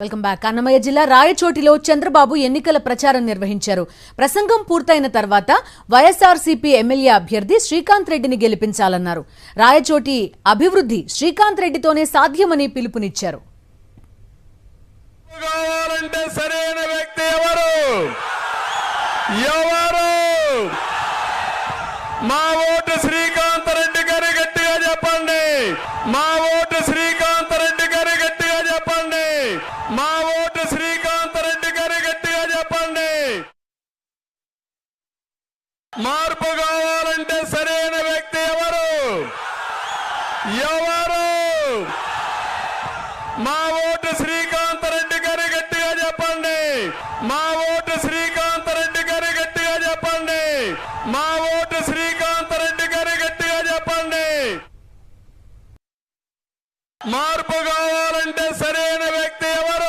Welcome back. Annamayya జిల్లా రాయచోటిలో చంద్రబాబు ఎన్నికల ప్రచారం నిర్వహించారు. ప్రసంగం పూర్తయిన తర్వాత వైఎస్ఆర్సీపీ ఎమ్మెల్యే అభ్యర్థి శ్రీకాంత్ రెడ్డిని గెలిపించాలన్నారు. రాయచోటి అభివృద్ధి శ్రీకాంత్ రెడ్డితోనే సాధ్యమని పిలుపునిచ్చారు. మా ఓటు శ్రీకాంత్ రెడ్డి గారి గట్టిగా చెప్పండి. మా ఓటు శ్రీకాంత్ రెడ్డి గారి గట్టిగా చెప్పండి. మా ఓటు శ్రీకాంత్ రెడ్డి గారి గట్టిగా చెప్పండి. మార్పు కావాలంటే